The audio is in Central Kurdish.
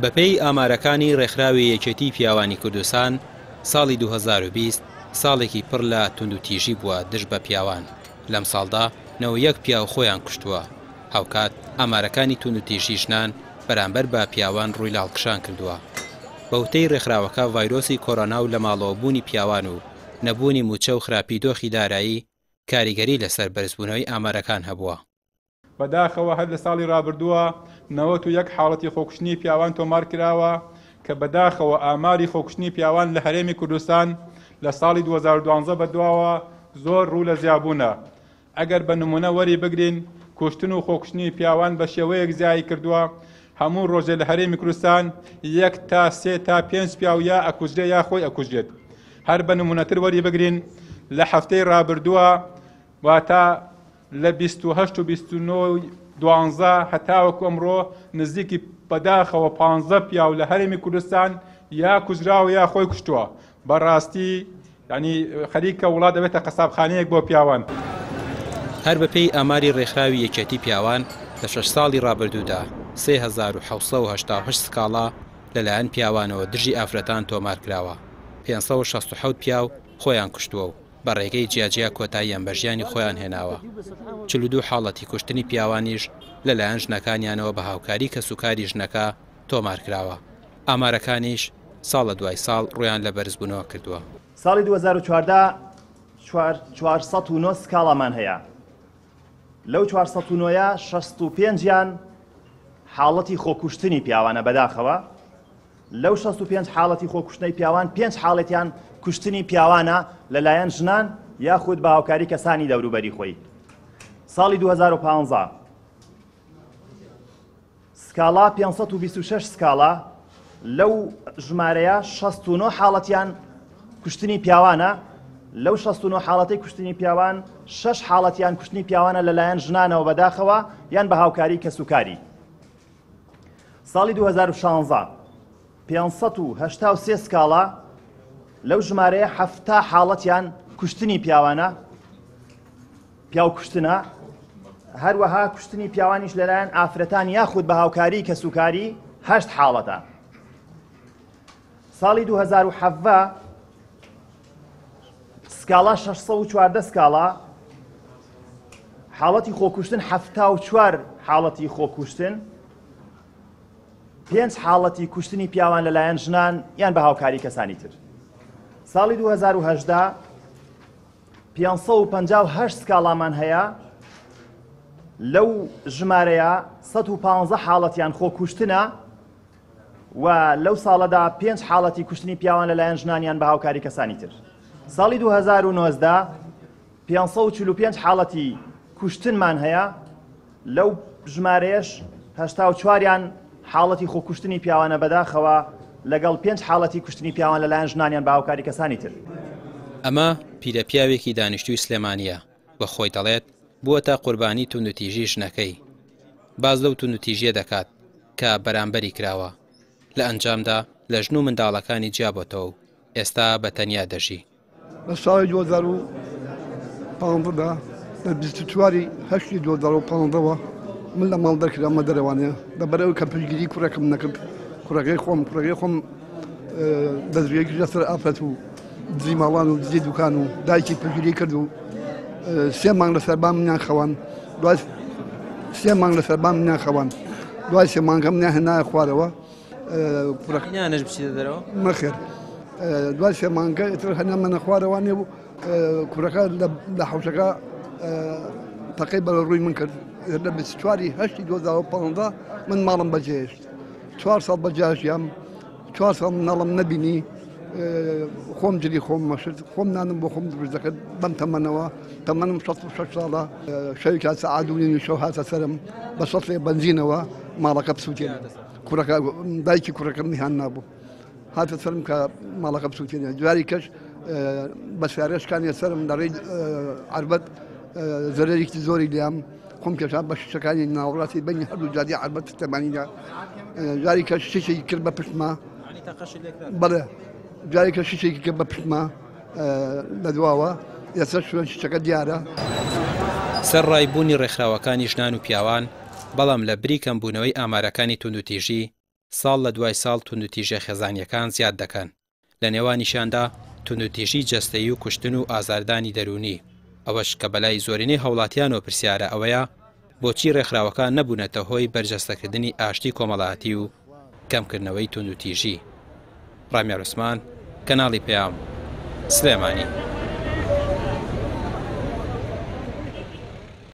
بەپێی ئامارەکانی ڕێکخراوی یەکێتی پیاوانی کوردستان ساڵی 2020 ساڵێکی پڕ لە توندوتیژی بووە دژ بە پیاوان. لەم ساڵدا 91 پیاو خۆیان کوشتووە. هاوکات ئامارەکانی توندوتیژی ژنان بەرامبەر بە پیاوان ڕووی لاڵکشان کردووە. بەوتەی ڕێکخراوەکە ڤایرۆسی کۆڕۆنا و لە ماڵەوەبوونی پیاوان و نەبوونی موچە و خراپی دۆخی دارایی کاریگەری لەسەر بەرزبوونەوەی ئامارەکان هەبووە. بەداخەوە هەر لە ساڵی ڕابردووە 91 حاڵەتی خۆکوشتنی پیاوان تۆمار کراوە کە بەداخەوە ئاماری خۆکوشتنی پیاوان لە هەرێمی کوردستان لە ساڵی 2012 بەدواوە زۆر ڕوو لە زیابوونە. ئەگەر بە نمونە وەری بگرین کوشتن و خۆکوشتنی پیاوان بە شێوەیەک زیایی کردووە. هەموو ڕۆژێ لە هەرێمی کوردستان 1 تا 3 تا 5 پیاو یا ئەکوژرێ یا خۆی ئەکوژێت. هەر بە نمونەتر وەری بگرین لە هەفتەی ڕابردووە واتە لە 28 و 29 12 هەتاوەکو ئەمڕۆ نزیکی بەداخەوە 15 پیاو لە هەرێمی کوردستان یا کوژراوە یا خۆی کوشتووە. بەڕاستی ینی خەریکە وڵات دەبێتە قەسابخانەیەک بۆ پیاوان. هەر بەپێی ئاماری ڕێکخراوی یەکێتی پیاوان لە 6 ساڵی ڕابردوودا 3788 سکاڵا لەلایەن پیاوانەوە دژی ئافرەتان تۆمار کراوە. 567 پیاو خۆیان کوشتووە و بە ڕێگەی جیاجیا کۆتاییان بە ژیانی خۆیان هێناوە. 42 حاڵەتی کوشتنی پیاوانیش لەلایەن ژنەکانیانەوە بە هاوکاری کە سوکاری ژنەکە تۆمار کراوە. ئامارەکانیش ساڵە دوای ساڵ ڕویان لە بەرزبوونەوە کردووە. ساڵی 2014 409 سکاڵامان هەیە. لەو 409 65یان حاڵەتی خۆکوشتنی پیاوانە بەداخەوە. لەو 65 حاڵەتی خۆکوشتنی پیاوان 5 حاڵەتیان کوشتنی پیاوانە لەلایەن ژنان یاخود بە هاوکاری کەسانی دەوروبەری خۆی. ساڵی 2015 سکاڵا 526 سکاڵا لەو ژمارەیە 69 حاڵەتیان کوشتنی پیاوانە. لەو 69 حاڵەتی کوشتنی پیاوان 6 حاڵەتیان کوشتنی پیاوانە لەلایەن ژنانەوە بەداخەوە یان بە هاوکاری کەسوکاری. ساڵی 2016 583 سکاڵا لەو ژمارەیە 7 حاڵەتیان کوشتنی پیاوانە پیاو کوشتنە. هەروەها کوشتنی پیاوانیش لەلایەن ئافرەتان یاخود بە هاوکاری کەسوکاری 8 حاڵەتە. ساڵی 2017 سکاڵا 614 سکاڵا حاڵەتی خۆکوشتن 74 حاڵەتی خۆکوشتن 5 حاڵەتی کوشتنی پیاوان لەلایەن ژنان یان بە هاوکاری کەسانی تر. ساڵی 2018 558 سکاڵامان هەیە. لەو ژمارەیە 115 حاڵەتیان خۆکوشتنە و لەو ساڵەدا 5 حاڵەتی کوشتنی پیاوان لەلایەن ژنانیان بە هاوکاری کەسانی تر. ساڵی 2019 545 حاڵەتی کوشتنمان هەیە. لەو ژمارەیەش 84یان حاڵەتی خۆکوشتنی پیاوانە بەداخەوە لەگەڵ 5 حاڵەتی کوشتنی پیاوان لەلایەن ژنانیان بە هاوکاری کەسانی تر. ئەمە پیرەپیاوێکی دانیشتووی سلێمانیە بە خۆی دەڵێت بووەتە قوربانی توندوتیژی ژنەکەی. باز لەو توندوتیژیە دەکات کە بەرامبەری کراوە. لە ئەنجامدا لە ژن و منداڵەکانی جیابەتەوە و ئێستا بە تەنیا دەژی. لە ساڵی 2015 لە 24/8 2015ەوە من لە ماڵ دەرکرامە دەرەوانەیە لەبەرەوەی کە پشتگیری کوڕەکەم نەکرد. کوڕەکەی خۆم دەزویەکی لەسەر ئافرەت و دزی ماڵان و دزی دوکان و دایکی پشتگیری کرد و 3 مانگ لە سەربان منیان خەوان. دوای 3 مانگ لە سەربان منیان خەوان. دوای 3 مانگە منیان هێنایە خوارەوە. کوڕەکەیانش بچیتە دەرەوە؟ مەخێر. دوای 3 مانگە ئیتر هەنامەنە خوارەوانێ بوو. کوڕەکە لە حەوشەکە تەقەی بەرە ڕووی من کرد. لە 24/8 2015 من ماڵم بەجێهێشت. 4 ساڵ بەجێژیام 4 ساڵ مناڵم نەبینی. خۆم جلی خۆم مەشت خۆم نانم بۆ خۆم دروست دەکرد بەم تەمەنەوە. تەمەنم 66 ساڵە. شەوێکا سەعات 2 شەو هاتە سەرم بە سەفرێ بەنزینەوە ماڵەکە بسووتێنە. کوڕەکە دایکی کوڕەکەم نیهان نابوو. هاتە سەرم کە ماڵەکە بسووتێنە. جواری کەش بە سیارەشکانی سەرم لەڕێی عەربەت زەرێکی زۆری لیام خۆم کێشان بە شەکانی ناوەڕاستی بەنی هەردوو جادی عەربەت تەمانیدا. جاری کەش شیشێکی کرد بە پشتما. بەڵێ جاری کە شیشێکی کرد بە پشتما لە دواوە ئێستا شوێن شیشەکە دیارە. سەر ڕایبوونی ڕێکخراوەکانی ژنان و پیاوان بەڵام لە بری کەمبوونەوەی ئامارەکانی توندوتیژی ساڵ لە دوای ساڵ توندوتیژە خێزانیەکان زیاد دەکەن لە نێوانیشاندا توندوتیژی جەستەیی و کوشتن و ئازاردانی دەرونی ئەوەش کە بەلای زۆرینەی هەوڵاتیانەوە پرسیارە ئەوەیە بۆچی ڕێکخراوەکان نەبوونەتە هۆی بەرجەستەکردنی ئاشتی کۆمەڵایەتی و کەمکردنەوەی توندوتیژی. ڕامیار عوسمان، کەناڵی پێام، سلێمانی.